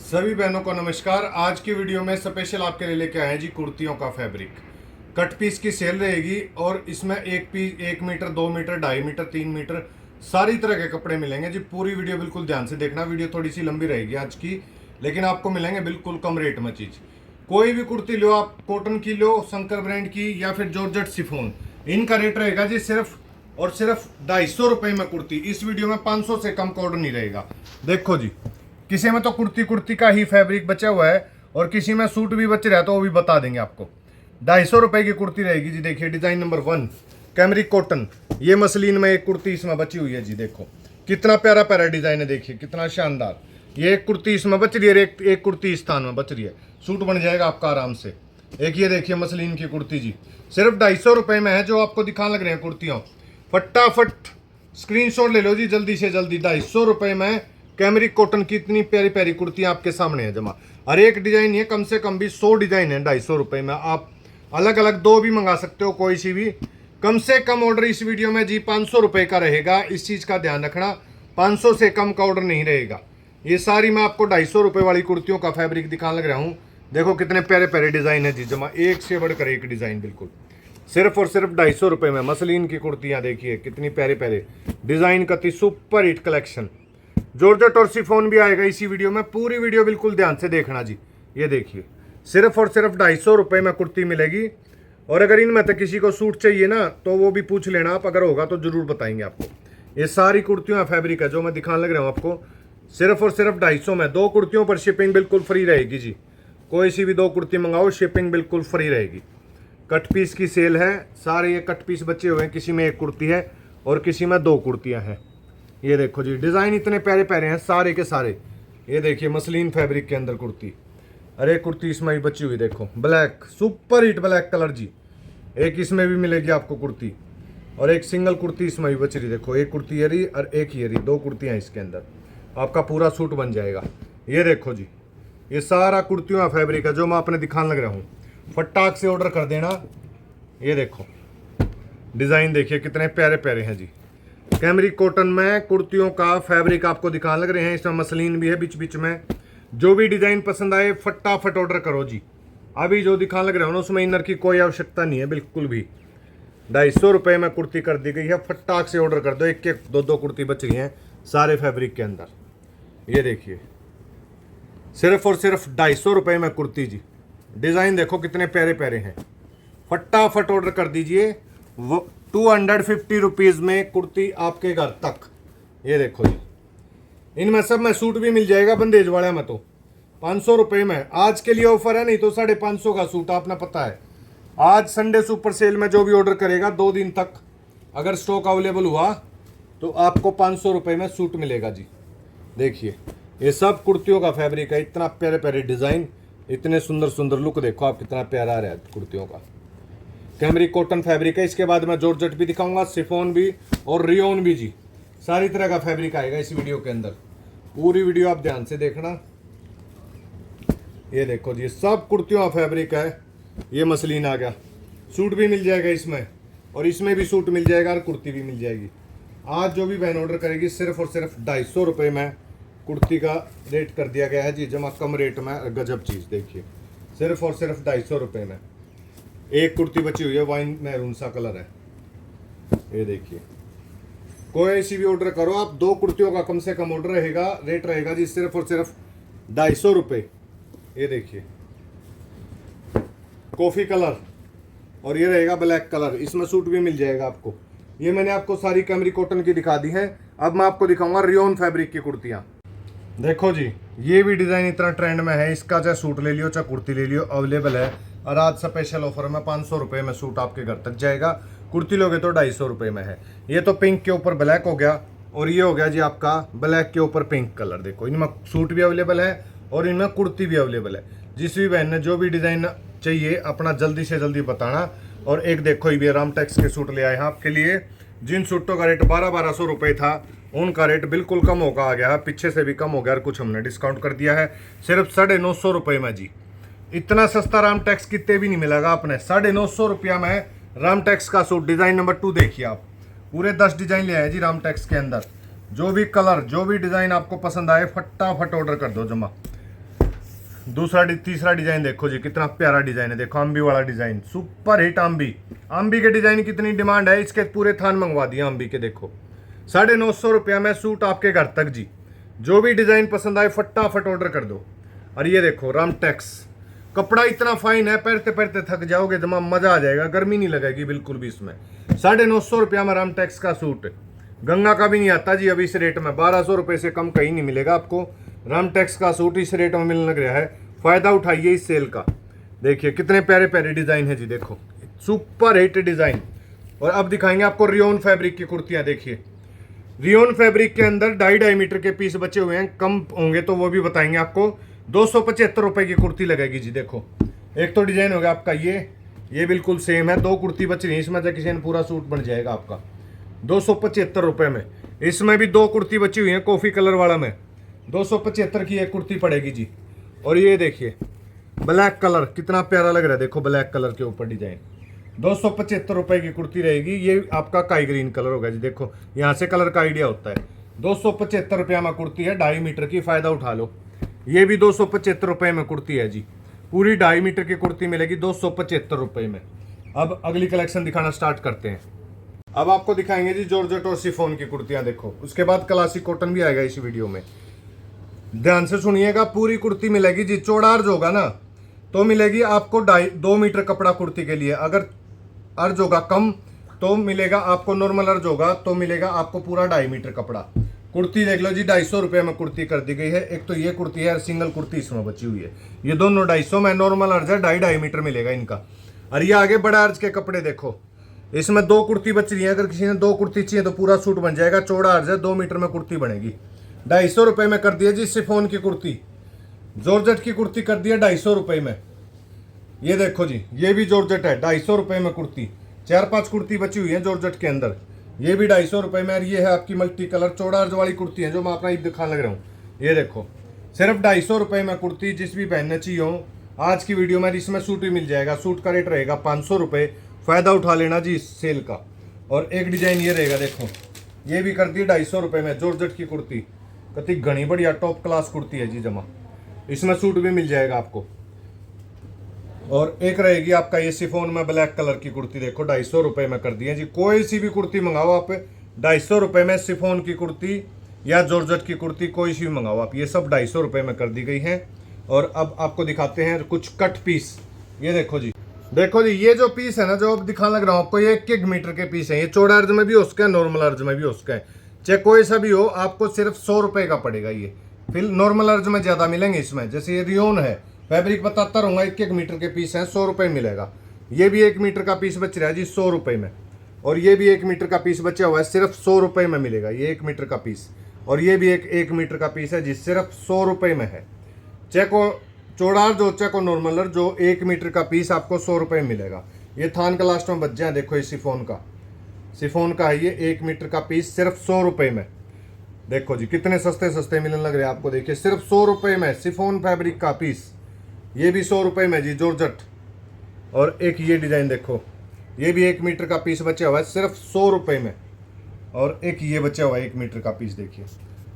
सभी बहनों को नमस्कार। आज की वीडियो में स्पेशल आपके लिए लेके आए हैं जी कुर्तियों का फैब्रिक। कट पीस की सेल रहेगी और इसमें एक piece 1 metre 2 metre 2.5 metre 3 metre सारी तरह के कपड़े मिलेंगे जी। पूरी वीडियो बिल्कुल ध्यान से देखना। वीडियो थोड़ी सी लंबी रहेगी आज की, लेकिन आपको मिलेंगे बिल्कुल कम रेट में चीज़। कोई भी कुर्ती लो आप, कॉटन की लो, शंकर ब्रांड की या फिर जॉर्जेट शिफॉन, इनका रेट रहेगा जी सिर्फ और सिर्फ 250 रुपये में कुर्ती। इस वीडियो में 500 से कम का ऑर्डर नहीं रहेगा। देखो जी, किसी में तो कुर्ती का ही फैब्रिक बचा हुआ है और किसी में सूट भी बच रहा है, तो वो भी बता देंगे आपको। 250 रुपये की कुर्ती रहेगी जी। देखिए डिजाइन नंबर 1 कैमरिक कॉटन, ये मसलिन में एक कुर्ती इसमें बची हुई है जी। देखो कितना प्यारा प्यारा डिजाइन है, देखिए कितना शानदार। ये एक कुर्ती इसमें बच रही है, एक कुर्ती इस स्थान में बच रही है। सूट बन जाएगा आपका आराम से। एक ये देखिए मसलिन की कुर्ती जी, सिर्फ 250 रुपये में है। जो आपको दिखाने लग रहे हैं कुर्तियों, फटाफट स्क्रीनशॉट ले लो जी जल्दी से जल्दी। 250 रुपये में कैमरिक कॉटन की इतनी प्यारी प्यारी कुर्तियां आपके सामने है जमा। हर एक डिजाइन है, कम से कम भी 100 डिजाइन है 250 रुपये में। आप अलग अलग दो भी मंगा सकते हो, कोई सी भी। कम से कम ऑर्डर इस वीडियो में जी 500 रुपये का रहेगा। इस चीज़ का ध्यान रखना, 500 से कम का ऑर्डर नहीं रहेगा। ये सारी मैं आपको 250 रुपये वाली कुर्तियों का फैब्रिक दिखाने लग रहा हूँ। देखो कितने प्यारे प्यारे डिजाइन है जी जमा, एक से बढ़कर एक डिजाइन। बिल्कुल सिर्फ और सिर्फ 250 रुपये में मसलिन की कुर्तियाँ देखिए कितनी प्यारे प्यारे डिजाइन का। Super hit collection. जॉर्जेट और शिफॉन भी आएगा इसी वीडियो में। पूरी वीडियो बिल्कुल ध्यान से देखना जी। ये देखिए सिर्फ और सिर्फ 250 रुपये में कुर्ती मिलेगी। और अगर इनमें तो किसी को सूट चाहिए ना, तो वो भी पूछ लेना आप, अगर होगा तो जरूर बताएंगे आपको। ये सारी कुर्तियों फैब्रिक है जो मैं दिखाने लग रहा हूँ आपको, सिर्फ और सिर्फ 250 में। दो कुर्तियों पर शिपिंग बिल्कुल फ्री रहेगी जी। कोई सी भी दो कुर्ती मंगाओ, शिपिंग बिल्कुल फ्री रहेगी। कट पीस की सेल है, सारे ये कट पीस बचे हुए हैं। किसी में एक कुर्ती है और किसी में दो कुर्तियाँ हैं। ये देखो जी डिज़ाइन इतने प्यारे प्यारे हैं सारे के सारे। ये देखिए मसलिन फैब्रिक के अंदर कुर्ती। अरे कुर्ती इसमें भी बची हुई, देखो black, super hit black colour जी। एक इसमें भी मिलेगी आपको कुर्ती, और एक सिंगल कुर्ती इसमें भी बच रही। देखो एक कुर्ती ये रही और एक ये रही, दो कुर्तियाँ इसके अंदर। आपका पूरा सूट बन जाएगा। ये देखो जी, ये सारा कुर्तियों का फैब्रिक है जो मैं अपने दिखाने लग रहा हूँ। फटाक से ऑर्डर कर देना। ये देखो डिज़ाइन देखिए कितने प्यारे प्यारे हैं जी। कैमरिक कॉटन में कुर्तियों का फैब्रिक आपको दिखाने लग रहे हैं। इसमें मसलिन भी है बीच बीच में। जो भी डिज़ाइन पसंद आए फटाफट ऑर्डर करो जी। अभी जो दिखाने लग रहे हो ना, उसमें इनर की कोई आवश्यकता नहीं है बिल्कुल भी। 250 रुपये में कुर्ती कर दी गई है। फटाक से ऑर्डर कर दो। एक एक दो कुर्ती बच रही हैं सारे फैब्रिक के अंदर। ये देखिए सिर्फ और सिर्फ 250 रुपये में कुर्ती जी। डिज़ाइन देखो कितने प्यारे प्यारे हैं। फटाफट ऑर्डर कर दीजिए। वो 250 रुपीज़ में कुर्ती आपके घर तक। ये देखो जी, इनमें सब में सूट भी मिल जाएगा बंदेज वाले में। तो 500 रुपये में आज के लिए ऑफर है, नहीं तो 550 का सूट आपने पता है। आज संडे सुपर सेल में जो भी ऑर्डर करेगा 2 दिन तक, अगर स्टॉक अवेलेबल हुआ तो आपको 500 रुपये में सूट मिलेगा जी। देखिए ये सब कुर्तियों का फैब्रिक है। इतना प्यारे प्यारे डिज़ाइन, इतने सुंदर सुंदर लुक। देखो आप कितना प्यारा आ रहा है कुर्तियों का। कैमरिक कॉटन फैब्रिक है। इसके बाद मैं जॉर्जेट भी दिखाऊंगा, शिफॉन भी और रियोन भी जी। सारी तरह का फैब्रिक आएगा इस वीडियो के अंदर। पूरी वीडियो आप ध्यान से देखना। ये देखो जी सब कुर्तियों का फैब्रिक है। ये मसलिन आ गया, सूट भी मिल जाएगा इसमें, और इसमें भी सूट मिल जाएगा और कुर्ती भी मिल जाएगी। आज जो भी बहन ऑर्डर करेगी सिर्फ और सिर्फ 250 रुपये में कुर्ती का रेट कर दिया गया है जी जमा। कम रेट में गजब चीज़। देखिए सिर्फ और सिर्फ 250 रुपये में। एक कुर्ती बची हुई है, वाइन मैरून सा कलर है। ये देखिए कोई सी भी ऑर्डर करो आप, दो कुर्तियों का कम से कम ऑर्डर रहेगा। रेट रहेगा जी सिर्फ और सिर्फ 250 रुपये। ये देखिए कॉफ़ी कलर, और ये रहेगा ब्लैक कलर। इसमें सूट भी मिल जाएगा आपको। ये मैंने आपको सारी कैमरिक कॉटन की दिखा दी है। अब मैं आपको दिखाऊंगा रियोन फैब्रिक की कुर्तियाँ। देखो जी ये भी डिज़ाइन इतना ट्रेंड में है, इसका चाहे सूट ले लियो चाहे कुर्ती ले लियो, अवेलेबल है। और आज स्पेशल ऑफर में 500 रुपये में सूट आपके घर तक जाएगा। कुर्ती लोगे तो 250 रुपये में है। ये तो पिंक के ऊपर ब्लैक हो गया, और ये हो गया जी आपका ब्लैक के ऊपर पिंक कलर। देखो इनमें सूट भी अवेलेबल है और इनमें कुर्ती भी अवेलेबल है। जिस भी बहन ने जो भी डिज़ाइन चाहिए अपना जल्दी से जल्दी बताना। और एक देखो ये रामटेक्स के सूट ले आए हैं आपके लिए। जिन सूटों का रेट 1200 रुपये था, उनका रेट बिल्कुल कम होगा आ गया है, पीछे से भी कम हो गया, और कुछ हमने डिस्काउंट कर दिया है सिर्फ 950 रुपये में जी। इतना सस्ता रामटेक्स कितने भी नहीं मिलेगा आपने। 950 रुपया में रामटेक्स का सूट। डिज़ाइन नंबर 2 देखिए आप, पूरे 10 डिज़ाइन ले आए जी रामटेक्स के अंदर। जो भी कलर जो भी डिज़ाइन आपको पसंद आए फटाफट ऑर्डर कर दो जमा। तीसरा डिजाइन देखो जी, कितना प्यारा डिजाइन है। देखो अम्बी वाला डिजाइन, सुपर हिट अम्बी। अम्बी के डिजाइन कितनी डिमांड है, इसके पूरे थान मंगवा दिया अम्बी के। देखो 950 रुपया में सूट आपके घर तक जी। जो भी डिजाइन पसंद आए फटाफट ऑर्डर कर दो। और ये देखो रामटेक्स, कपड़ा इतना फाइन है, पहनते पहनते थक जाओगे, जमा मजा आ जाएगा, गर्मी नहीं लगेगी बिल्कुल भी इसमें। 950 रुपया में रामटेक्स का सूट, गंगा का भी नहीं आता जी अभी इस रेट में। 1200 रुपये से कम कहीं नहीं मिलेगा आपको। रामटेक्स का सूट इस रेट में मिलने लग रहा है, फायदा उठाइए इस सेल का। देखिए कितने प्यारे प्यारे डिजाइन है जी, देखो सुपर हिट डिजाइन। और अब दिखाएंगे आपको रियोन फैब्रिक की कुर्तियां। देखिए रियोन फैब्रिक के अंदर 2.5 मीटर के पीस बचे हुए हैं, कम होंगे तो वो भी बताएंगे आपको। 275 रुपए की कुर्ती लगेगी जी। देखो एक तो डिजाइन हो गया आपका ये बिल्कुल सेम है। 2 कुर्ती बच रही है इसमें, जो किसी ने पूरा सूट बन जाएगा आपका 275 रुपए में। इसमें भी 2 कुर्ती बची हुई है कॉफी कलर वाला में, 275 की एक कुर्ती पड़ेगी जी। और ये देखिए ब्लैक कलर कितना प्यारा लग रहा है, देखो ब्लैक कलर के ऊपर डिजाइन। 275 रुपए की कुर्ती रहेगी। ये आपका काई ग्रीन कलर होगा जी। देखो यहाँ से कलर का आइडिया होता है। 275 रुपया में कुर्ती है, 2.5 मीटर की, फायदा उठा लो। ये भी 275 रुपए में कुर्ती है जी, पूरी 2.5 मीटर की कुर्ती मिलेगी 275 रुपए में। अब अगली कलेक्शन दिखाना स्टार्ट करते हैं। अब आपको दिखाएंगे जी जॉर्जेट और शिफॉन की कुर्तियां। देखो उसके बाद क्लासिक कॉटन भी आएगा इस वीडियो में, ध्यान से सुनिएगा। पूरी कुर्ती मिलेगी जी, चौड़ा अर्ज होगा ना तो मिलेगी आपको 2 मीटर कपड़ा कुर्ती के लिए। अगर अर्ज होगा कम तो मिलेगा आपको, नॉर्मल अर्ज होगा तो मिलेगा आपको पूरा 2.5 मीटर कपड़ा। कुर्ती देख लो जी, 250 रुपये में कुर्ती कर दी गई है। एक तो ये कुर्ती है, सिंगल कुर्ती इसमें बची हुई है। ये दोनों 250 में, नॉर्मल अर्ज है 2.5 मीटर मिलेगा इनका। और ये आगे बड़ा अर्ज के कपड़े देखो, इसमें 2 कुर्ती बच रही है। अगर किसी ने 2 कुर्ती चाहिए तो पूरा सूट बन जाएगा। चौड़ा अर्ज है, 2 मीटर में कुर्ती बनेगी। 250 रुपये में कर दिया जी शिफॉन की कुर्ती। जॉर्जेट की कुर्ती कर दिया 250 रुपये में। ये देखो जी, ये भी जॉर्जेट है, 250 रुपये में कुर्ती। 4-5 कुर्ती बची हुई है जॉर्जेट के अंदर, ये भी 250 रुपये में। और ये है आपकी मल्टी कलर चौड़ा अर्ज वाली कुर्ती है जो मैं अपना दिखाने लग रहा हूँ। ये देखो सिर्फ 250 रुपये में कुर्ती, जिस भी पहनने चाहिए हो आज की वीडियो में इसमें सूट भी मिल जाएगा। सूट का रेट रहेगा 500 रुपये, फायदा उठा लेना जी इस सेल का। और एक डिजाइन ये रहेगा, देखो ये भी कर दी 250 रुपये में, जॉर्जेट की कुर्ती, कति घनी बढ़िया टॉप क्लास कुर्ती है जी जमा। इसमें सूट भी मिल जाएगा आपको। और एक रहेगी आपका ये शिफॉन में ब्लैक कलर की कुर्ती, देखो 250 रुपये में कर दिए जी। कोई सी भी कुर्ती मंगाओ आप 250 रुपये में, शिफॉन की कुर्ती या जॉर्जेट की कुर्ती कोई सी भी मंगाओ आप, ये सब 250 रुपये में कर दी गई हैं। और अब आपको दिखाते हैं कुछ कट पीस। ये देखो जी, देखो जी ये जो पीस है ना, जो अब दिखाने लग रहा हूँ आपको, ये 1 मीटर के पीस है। ये चौड़ा अर्ज में भी हो सकता है, नॉर्मल अर्ज में भी हो सकता है, चाहे कोई सा भी हो, आपको सिर्फ 100 रुपये का पड़ेगा ये। फिर नॉर्मल अर्ज में ज़्यादा मिलेंगे इसमें, जैसे ये रियोन है, फैब्रिक बताता रहूँगा। 1 मीटर के पीस हैं, 100 रुपये मिलेगा। ये भी 1 मीटर का पीस बच रहा है जी 100 रुपये में। और ये भी 1 मीटर का पीस बचा हुआ है, सिर्फ 100 रुपये में मिलेगा ये 1 मीटर का पीस। और ये भी 1 मीटर का पीस है जी, सिर्फ 100 रुपये में है। चेक को चौड़ा अर्ज हो चाहे को नॉर्मल अर्ज, जो 1 मीटर का पीस आपको 100 रुपये में मिलेगा। ये थान का लास्ट में बच जाए, देखो ये शिफॉन का है ये 1 मीटर का पीस, सिर्फ 100 रुपये में। देखो जी कितने सस्ते सस्ते मिलने लग रहे हैं आपको। देखिए सिर्फ 100 रुपये में शिफॉन फैब्रिक का पीस, ये भी 100 रुपये में जी जॉर्जेट। और एक ये डिज़ाइन देखो, ये भी 1 मीटर का पीस बचा हुआ है, सिर्फ 100 रुपये में। और एक ये बचा हुआ है 1 मीटर का पीस, देखिए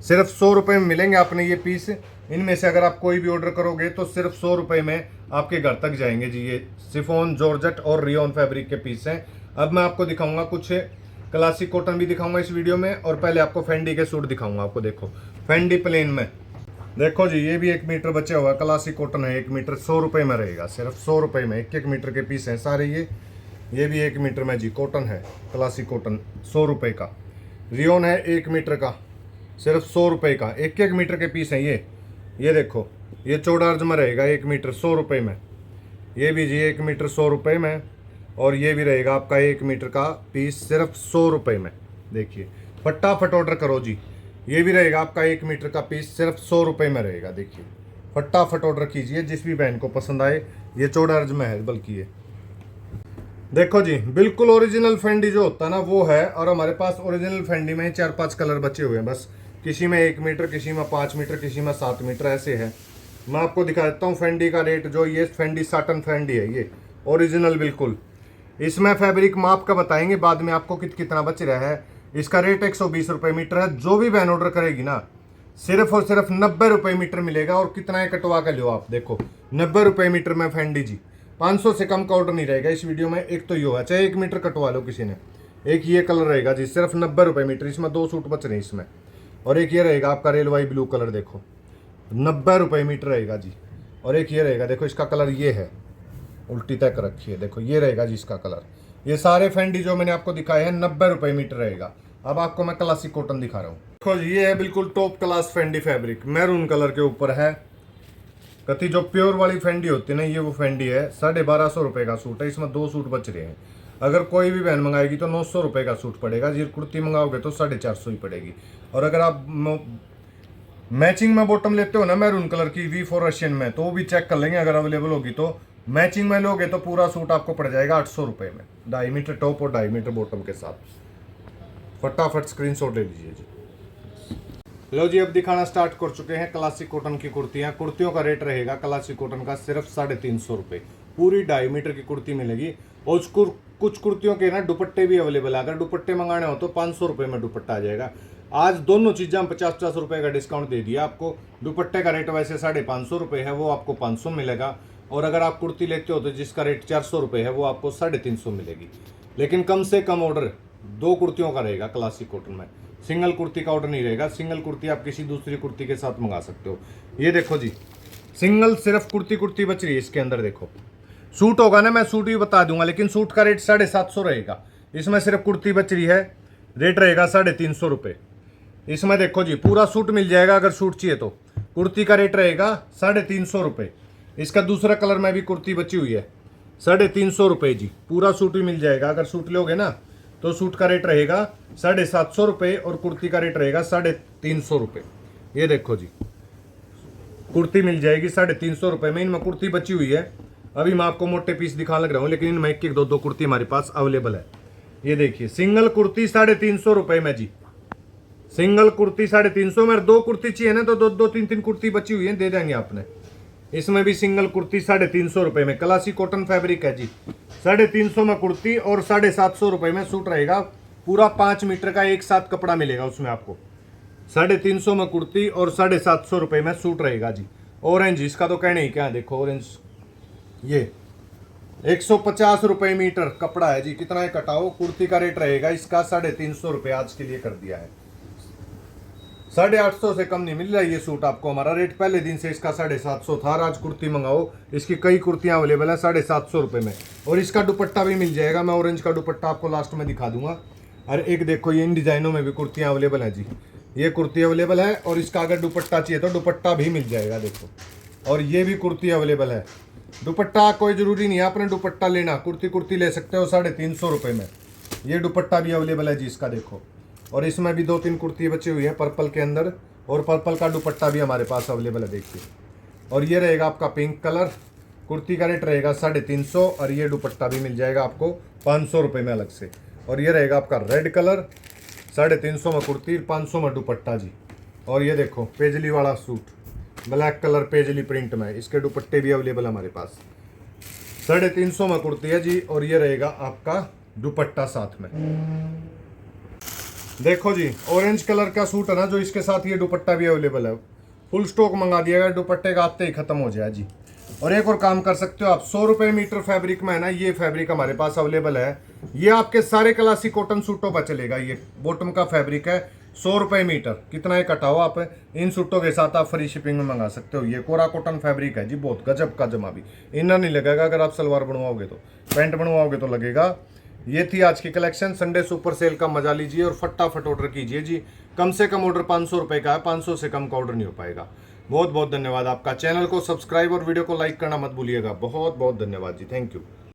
सिर्फ 100 रुपये में मिलेंगे आपने ये पीस। इनमें से अगर आप कोई भी ऑर्डर करोगे तो सिर्फ 100 रुपये में आपके घर तक जाएंगे जी। ये शिफॉन, जॉर्जेट और रियोन फैब्रिक के पीस हैं। अब मैं आपको दिखाऊंगा कुछ क्लासिक कॉटन भी दिखाऊंगा इस वीडियो में, और पहले आपको फेंडी के सूट दिखाऊंगा आपको। देखो फेंडी प्लेन में, देखो जी ये भी 1 मीटर बचा हुआ है, क्लासिक कॉटन है। 1 मीटर 100 रुपये में रहेगा, सिर्फ 100 रुपये में। 1 मीटर के पीस हैं सारे ये भी 1 मीटर में जी कॉटन है, क्लासिक कॉटन 100 रुपये का। रियोन है 1 मीटर का, सिर्फ 100 रुपये का। 1 मीटर के पीस हैं ये देखो, ये चौड़ा अर्ज में रहेगा 1 मीटर 100 रुपये में। ये भी जी 1 मीटर 100 रुपये में। और ये भी रहेगा आपका 1 मीटर का पीस, सिर्फ 100 रुपये में। देखिए फटाफट ऑर्डर करो जी। ये भी रहेगा आपका 1 मीटर का पीस, सिर्फ 100 रुपये में रहेगा। देखिए फटाफट ऑर्डर कीजिए, जिस भी बहन को पसंद आए। ये चौड़ा अर्ज में है बल्कि ये देखो जी, बिल्कुल ओरिजिनल फेंडी जो होता है ना वो है। और हमारे पास ओरिजिनल फेंडी में 4-5 कलर बचे हुए हैं बस। किसी में 1 मीटर, किसी में 5 मीटर, किसी में 7 मीटर, ऐसे है। मैं आपको दिखा देता हूँ फेंडी का रेट। जो ये फेंडी साटन फेंडी है, ये ओरिजिनल बिल्कुल। इसमें फैब्रिक माप का बताएंगे बाद में आपको कितना बच रहा है। इसका रेट 120 रुपये मीटर है। जो भी बहन ऑर्डर करेगी ना, सिर्फ और सिर्फ 90 रुपये मीटर मिलेगा। और कितना है कटवा कर लो आप, देखो 90 रुपये मीटर में फेंडी जी। 500 से कम का ऑर्डर नहीं रहेगा इस वीडियो में। एक तो ये होगा, चाहे 1 मीटर कटवा लो किसी ने। एक ये कलर रहेगा जी, सिर्फ 90 रुपये मीटर। इसमें 2 सूट बच रहे हैं इसमें। और एक ये रहेगा आपका रेलवाई ब्लू कलर, देखो 90 रुपये मीटर रहेगा जी। और एक ये रहेगा, देखो इसका कलर ये है, उल्टी तक रखी है, देखो ये रहेगा जी इसका कलर। ये सारे फेंडी जो मैंने आपको दिखाए हैं 90 रुपये मीटर रहेगा। अब आपको मैं क्लासिक कॉटन दिखा रहा हूँ। देखो ये है बिल्कुल top class Fendi fabric, maroon colour के ऊपर है। कति जो प्योर वाली फेंडी होती है ना, ये वो फेंडी है। 1250 रुपये का सूट है, इसमें 2 सूट बच रहे हैं। अगर कोई भी बहन मंगाएगी तो 900 रुपये का सूट पड़ेगा जी। कुर्ती मंगाओगे तो 450 ही पड़ेगी। और अगर आप मैचिंग में बॉटम लेते हो ना मैरून कलर की V4 रशियन में, तो वो भी चेक कर लेंगे अगर अवेलेबल होगी तो। मैचिंग में लोगे तो पूरा सूट आपको पड़ जाएगा 800 रुपये में, 2.5 मीटर टॉप और 2.5 मीटर बॉटम के साथ। फटाफट स्क्रीनशॉट ले लीजिए जी। लो जी, अब दिखाना स्टार्ट कर चुके हैं क्लासिक कॉटन की कुर्तियां। कुर्तियों का रेट रहेगा क्लासिक कॉटन का सिर्फ 350 रुपये। पूरी 2.5 मीटर की कुर्ती मिलेगी। और कुछ कुर्तियों के ना दुपट्टे भी अवेलेबल है। अगर दुपट्टे मंगाने हो तो 500 रुपये में दुपट्टा आ जाएगा। आज दोनों चीज़ें हम 50-50 रुपये का डिस्काउंट दे दिया आपको। दुपट्टे का रेट वैसे 550 रुपये है, वो आपको 500 मिलेगा। और अगर आप कुर्ती लेते हो तो जिसका रेट 400 रुपये है वो आपको 350 मिलेगी। लेकिन कम से कम ऑर्डर 2 कुर्तियों का रहेगा क्लासिक कॉटन में। सिंगल कुर्ती का ऑर्डर नहीं रहेगा। सिंगल कुर्ती आप किसी दूसरी कुर्ती के साथ मंगा सकते हो। ये देखो जी, सिंगल सिर्फ कुर्ती बच रही है इसके अंदर। देखो सूट होगा ना, मैं सूट भी बता दूंगा, लेकिन सूट का रेट 750 रहेगा। इसमें सिर्फ कुर्ती बच रही है, रेट रहेगा 350 रुपये। इसमें देखो जी पूरा सूट मिल जाएगा अगर सूट चाहिए तो। कुर्ती का रेट रहेगा 350 रुपये। इसका दूसरा कलर में भी कुर्ती बची हुई है, 350 रुपये जी। पूरा सूट भी मिल जाएगा। अगर सूट लोगे ना तो सूट का रेट रहेगा 750 रुपये और कुर्ती का रेट रहेगा 350 रुपये। ये देखो जी, कुर्ती मिल जाएगी 350 रुपये में। इनमें कुर्ती बची हुई है। अभी मैं आपको मोटे पीस दिखाने लग रहा हूँ, लेकिन इनमें 1-2 कुर्ती हमारे पास अवेलेबल है। ये देखिए सिंगल कुर्ती 350 रुपये में जी। सिंगल कुर्ती 350 में। 2 कुर्ती चाहिए ना तो 2-3 कुर्ती बची हुई है, दे देंगे आपने। इसमें भी सिंगल कुर्ती 350 रुपये में। क्लासिक कॉटन फैब्रिक है जी। 350 में कुर्ती और 750 रुपये में सूट रहेगा। पूरा 5 मीटर का एक साथ कपड़ा मिलेगा उसमें आपको। 350 में कुर्ती और 750 रुपये में सूट रहेगा जी। ऑरेंज, इसका तो कहने ही क्या, देखो ऑरेंज, ये 150 रुपये मीटर कपड़ा है जी। कितना है कटाओ। कुर्ती का रेट रहेगा इसका 350 रुपये, आज के लिए कर दिया है। 850 से कम नहीं मिल रहा ये सूट आपको। हमारा रेट पहले दिन से इसका 750 था। आज कुर्ती मंगाओ, इसकी कई कुर्तियां अवेलेबल है 750 रुपये में। और इसका दुपट्टा भी मिल जाएगा। मैं ऑरेंज का दुपट्टा आपको लास्ट में दिखा दूंगा। और एक देखो ये इन डिजाइनों में भी कुर्तियां अवेलेबल है जी। ये कुर्ती अवेलेबल है और इसका अगर दुपट्टा चाहिए तो दुपट्टा भी मिल जाएगा, देखो। और ये भी कुर्ती अवेलेबल है। दुपट्टा कोई ज़रूरी नहीं है आपने दुपट्टा लेना, कुर्ती ले सकते हो 350 रुपये में। ये दुपट्टा भी अवेलेबल है जी इसका, देखो। और इसमें भी 2-3 कुर्ती बची हुई है पर्पल के अंदर। और पर्पल का दुपट्टा भी हमारे पास अवेलेबल है, देखिए। और ये रहेगा आपका पिंक कलर। कुर्ती का रेट रहेगा 350 और ये दुपट्टा भी मिल जाएगा आपको 500 रुपये में अलग से। और ये रहेगा आपका रेड कलर, 350 में कुर्ती, 500 में दुपट्टा जी। और ये देखो पेजली वाला suit, black colour paisley print में। इसके दुपट्टे भी अवेलेबल हमारे पास। 350 में कुर्ती है जी। और ये रहेगा आपका दुपट्टा साथ में। देखो जी ऑरेंज कलर का सूट है ना, जो इसके साथ ये दुपट्टा भी अवेलेबल है। फुल स्टॉक मंगा दिया गया, दुपट्टे का आते ही खत्म हो जाए जी। और एक और काम कर सकते हो आप, 100 रुपये मीटर फैब्रिक में है ना, ये फैब्रिक हमारे पास अवेलेबल है। ये आपके सारे क्लासिक कॉटन सूटों पर चलेगा। ये बॉटम का फैब्रिक है, 100 रुपये मीटर। कितना है कटाओ आप। इन सूटों के साथ आप फ्री शिपिंग में मंगा सकते हो। ये कोरा कॉटन फैब्रिक है जी, बहुत गजब का जमा भी। इनर नहीं लगेगा अगर आप सलवार बनवाओगे तो, पैंट बनवाओगे तो लगेगा। ये थी आज की कलेक्शन। संडे सुपर सेल का मजा लीजिए और फटाफट ऑर्डर कीजिए जी। कम से कम ऑर्डर 500 रुपये का है, 500 से कम का ऑर्डर नहीं हो पाएगा। बहुत बहुत धन्यवाद आपका। चैनल को सब्सक्राइब और वीडियो को लाइक करना मत भूलिएगा। बहुत बहुत धन्यवाद जी, थैंक यू।